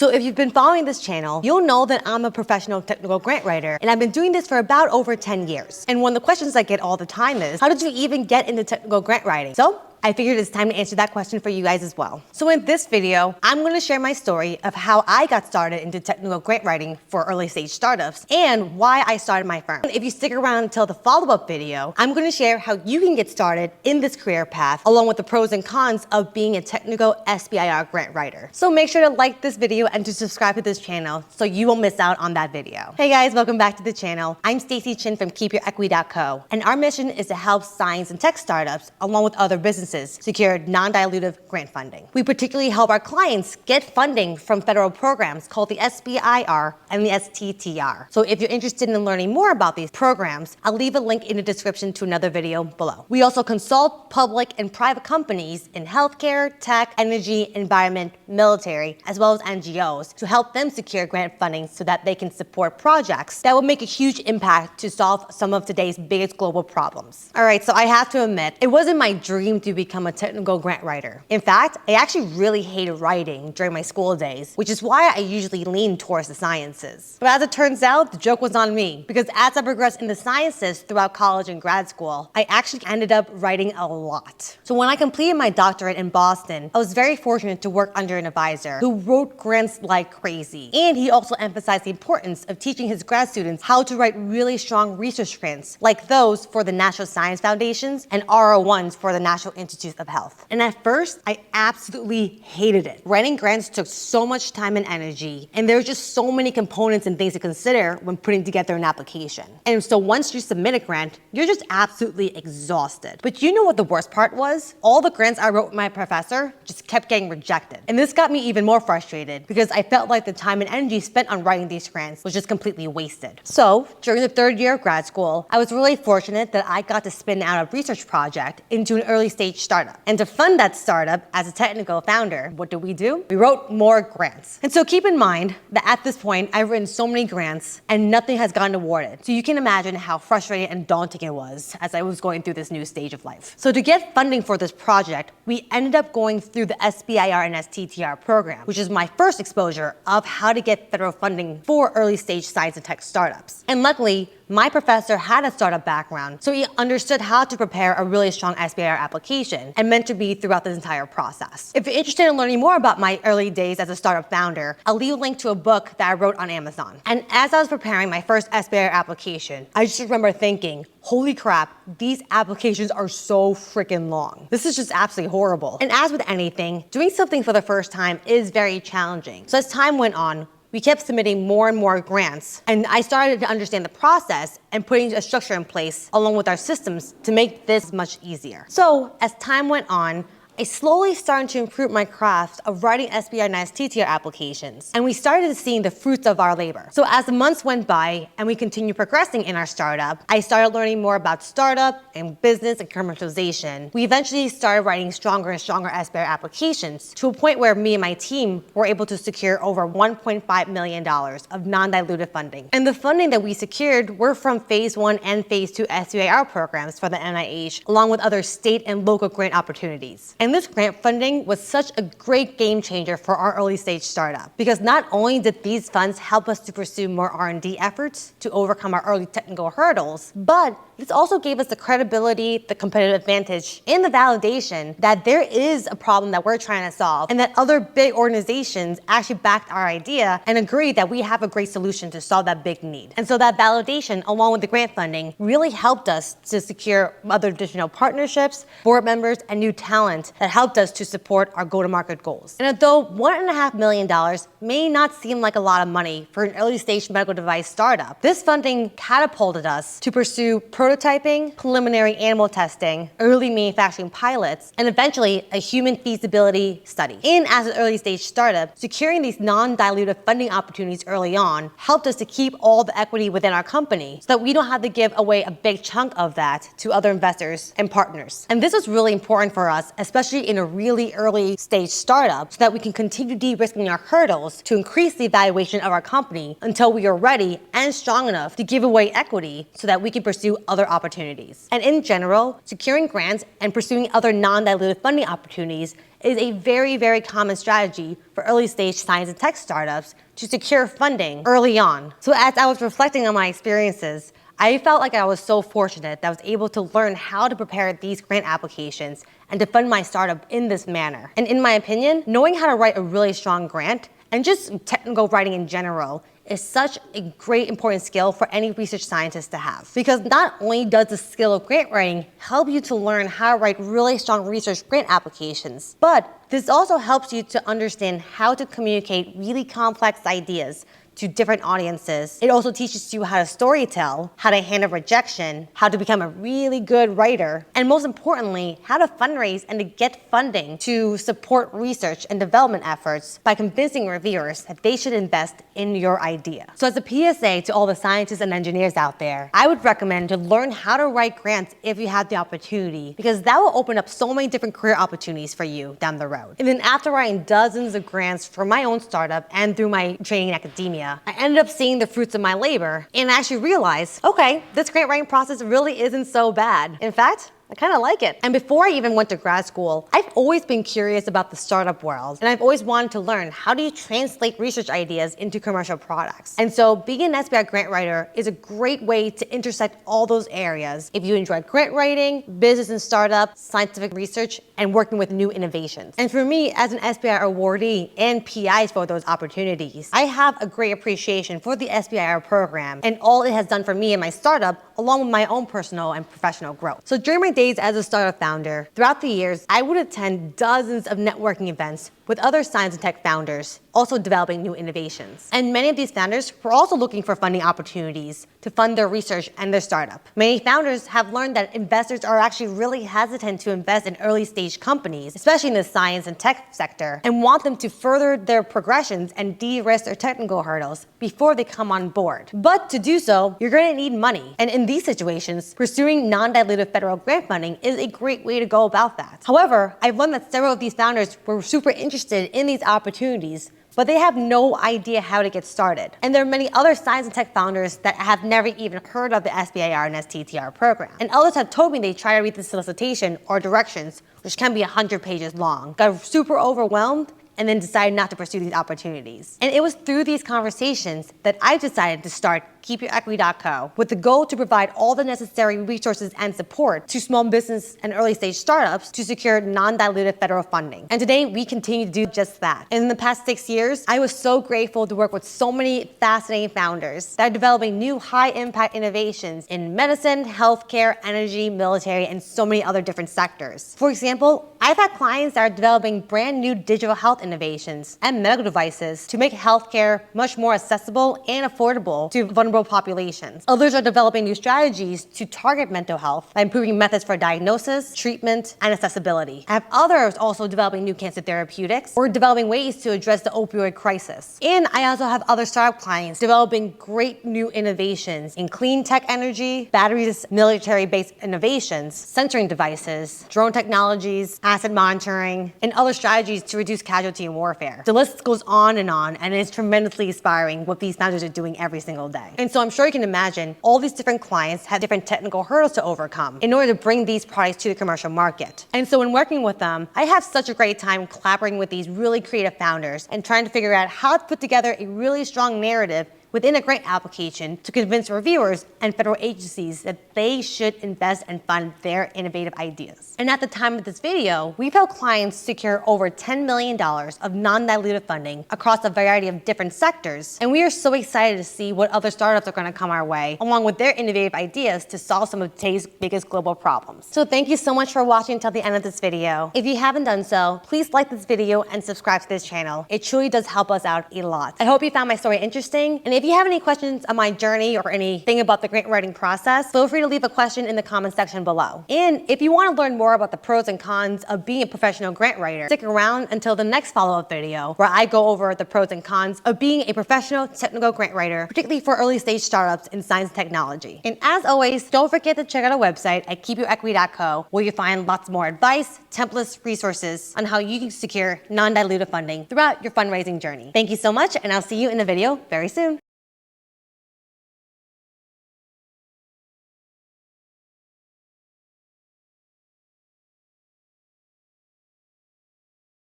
So if you've been following this channel, you'll know that I'm a professional technical grant writer, and I've been doing this for about over 10 years. And one of the questions I get all the time is, how did you even get into technical grant writing? So I figured it's time to answer that question for you guys as well. So in this video, I'm gonna share my story of how I got started into technical grant writing for early stage startups and why I started my firm. If you stick around until the follow-up video, I'm gonna share how you can get started in this career path, along with the pros and cons of being a technical SBIR grant writer. So make sure to like this video and to subscribe to this channel so you won't miss out on that video. Hey guys, welcome back to the channel. I'm Stacy Chin from KeepYourEquity.co, and our mission is to help science and tech startups, along with other businesses, secure non-dilutive grant funding. We particularly help our clients get funding from federal programs called the SBIR and the STTR. So if you're interested in learning more about these programs, I'll leave a link in the description to another video below. We also consult public and private companies in healthcare, tech, energy, environment, military, as well as NGOs to help them secure grant funding so that they can support projects that will make a huge impact to solve some of today's biggest global problems. All right, so I have to admit, it wasn't my dream to become a technical grant writer. In fact, I actually really hated writing during my school days, which is why I usually lean towards the sciences. But as it turns out, the joke was on me, because as I progressed in the sciences throughout college and grad school, I actually ended up writing a lot. So when I completed my doctorate in Boston, I was very fortunate to work under an advisor who wrote grants like crazy. And he also emphasized the importance of teaching his grad students how to write really strong research grants, like those for the National Science Foundations and RO1s for the National Institutes of Health. And at first, I absolutely hated it. Writing grants took so much time and energy, and there were just so many components and things to consider when putting together an application. And so once you submit a grant, you're just absolutely exhausted. But you know what the worst part was? All the grants I wrote with my professor just kept getting rejected. And this got me even more frustrated because I felt like the time and energy spent on writing these grants was just completely wasted. So during the third year of grad school, I was really fortunate that I got to spin out a research project into an early stage startup. And to fund that startup as a technical founder, what did? We wrote more grants. And so keep in mind that at this point, I've written so many grants and nothing has gotten awarded. So you can imagine how frustrating and daunting it was as I was going through this new stage of life. So to get funding for this project, we ended up going through the SBIR and STTR program, which is my first exposure of how to get federal funding for early stage science and tech startups. And luckily, my professor had a startup background, so he understood how to prepare a really strong SBIR application and mentored me throughout this entire process. If you're interested in learning more about my early days as a startup founder, I'll leave a link to a book that I wrote on Amazon. And as I was preparing my first SBIR application, I just remember thinking, holy crap, these applications are so freaking long. This is just absolutely horrible. And as with anything, doing something for the first time is very challenging. So as time went on, we kept submitting more and more grants, and I started to understand the process and putting a structure in place along with our systems to make this much easier. So as time went on, I slowly started to improve my craft of writing SBIR and STTR applications, and we started seeing the fruits of our labor. So as the months went by and we continued progressing in our startup, I started learning more about startup and business and commercialization. We eventually started writing stronger and stronger SBIR applications to a point where me and my team were able to secure over $1.5 million of non-dilutive funding. And the funding that we secured were from phase 1 and phase 2 SBIR programs for the NIH, along with other state and local grant opportunities. And this grant funding was such a great game changer for our early stage startup, because not only did these funds help us to pursue more R&D efforts to overcome our early technical hurdles, but this also gave us the credibility, the competitive advantage, and the validation that there is a problem that we're trying to solve, and that other big organizations actually backed our idea and agreed that we have a great solution to solve that big need. And so that validation, along with the grant funding, really helped us to secure other additional partnerships, board members, and new talent that helped us to support our go-to-market goals. And although $1.5 million may not seem like a lot of money for an early stage medical device startup, this funding catapulted us to pursue prototyping, preliminary animal testing, early manufacturing pilots, and eventually a human feasibility study. And as an early stage startup, securing these non-dilutive funding opportunities early on helped us to keep all the equity within our company so that we don't have to give away a big chunk of that to other investors and partners. And this was really important for us, especially especially in a really early stage startup, so that we can continue de-risking our hurdles to increase the valuation of our company until we are ready and strong enough to give away equity so that we can pursue other opportunities. And in general, securing grants and pursuing other non-dilutive funding opportunities is a very, very common strategy for early stage science and tech startups to secure funding early on. So as I was reflecting on my experiences, I felt like I was so fortunate that I was able to learn how to prepare these grant applications and to fund my startup in this manner. And in my opinion, knowing how to write a really strong grant and just technical writing in general is such a great important skill for any research scientist to have. Because not only does the skill of grant writing help you to learn how to write really strong research grant applications, but this also helps you to understand how to communicate really complex ideas to different audiences. It also teaches you how to storytell, how to handle rejection, how to become a really good writer, and most importantly, how to fundraise and to get funding to support research and development efforts by convincing reviewers that they should invest in your idea. So as a PSA to all the scientists and engineers out there, I would recommend to learn how to write grants if you have the opportunity, because that will open up so many different career opportunities for you down the road. And then after writing dozens of grants for my own startup and through my training in academia, I ended up seeing the fruits of my labor and I actually realized, okay, this grant writing process really isn't so bad. In fact, I kind of like it. And before I even went to grad school, I've always been curious about the startup world. And I've always wanted to learn, how do you translate research ideas into commercial products? And so being an SBI grant writer is a great way to intersect all those areas if you enjoy grant writing, business and startup, scientific research, and working with new innovations. And for me, as an SBI awardee and PI for those opportunities, I have a great appreciation for the SBIR program and all it has done for me and my startup, along with my own personal and professional growth. So during my days as a startup founder, throughout the years, I would attend dozens of networking events with other science and tech founders, also developing new innovations. And many of these founders were also looking for funding opportunities to fund their research and their startup. Many founders have learned that investors are actually really hesitant to invest in early stage companies, especially in the science and tech sector, and want them to further their progressions and de-risk their technical hurdles before they come on board. But to do so, you're going to need money. And in these situations, pursuing non-dilutive federal grant funding is a great way to go about that. However, I've learned that several of these founders were super interested in these opportunities, but they have no idea how to get started. And there are many other science and tech founders that have never even heard of the SBIR and STTR program. And others have told me they try to read the solicitation or directions, which can be 100 pages long, got super overwhelmed, and then decided not to pursue these opportunities. And it was through these conversations that I decided to start KeepYourEquity.co with the goal to provide all the necessary resources and support to small business and early stage startups to secure non-dilutive federal funding. And today we continue to do just that. In the past 6 years, I was so grateful to work with so many fascinating founders that are developing new high impact innovations in medicine, healthcare, energy, military, and so many other different sectors. For example, I've had clients that are developing brand new digital health innovations and medical devices to make healthcare much more accessible and affordable to vulnerable populations. Others are developing new strategies to target mental health by improving methods for diagnosis, treatment, and accessibility. I have others also developing new cancer therapeutics or developing ways to address the opioid crisis. And I also have other startup clients developing great new innovations in clean tech energy, batteries, military-based innovations, sensoring devices, drone technologies, asset monitoring, and other strategies to reduce casualty in warfare. The list goes on, and it's tremendously inspiring what these founders are doing every single day. And so I'm sure you can imagine all these different clients have different technical hurdles to overcome in order to bring these products to the commercial market. And so when working with them, I have such a great time collaborating with these really creative founders and trying to figure out how to put together a really strong narrative within a grant application to convince reviewers and federal agencies that they should invest and fund their innovative ideas. And at the time of this video, we've helped clients secure over $10 million of non-dilutive funding across a variety of different sectors. And we are so excited to see what other startups are going to come our way, along with their innovative ideas to solve some of today's biggest global problems. So thank you so much for watching until the end of this video. If you haven't done so, please like this video and subscribe to this channel. It truly does help us out a lot. I hope you found my story interesting. And If you have any questions on my journey or anything about the grant writing process, feel free to leave a question in the comment section below. And if you want to learn more about the pros and cons of being a professional grant writer, stick around until the next follow-up video where I go over the pros and cons of being a professional technical grant writer, particularly for early stage startups in science and technology. And as always, don't forget to check out our website at keepyourEquity.co, where you find lots more advice, templates, resources on how you can secure non-dilutive funding throughout your fundraising journey. Thank you so much, and I'll see you in the video very soon.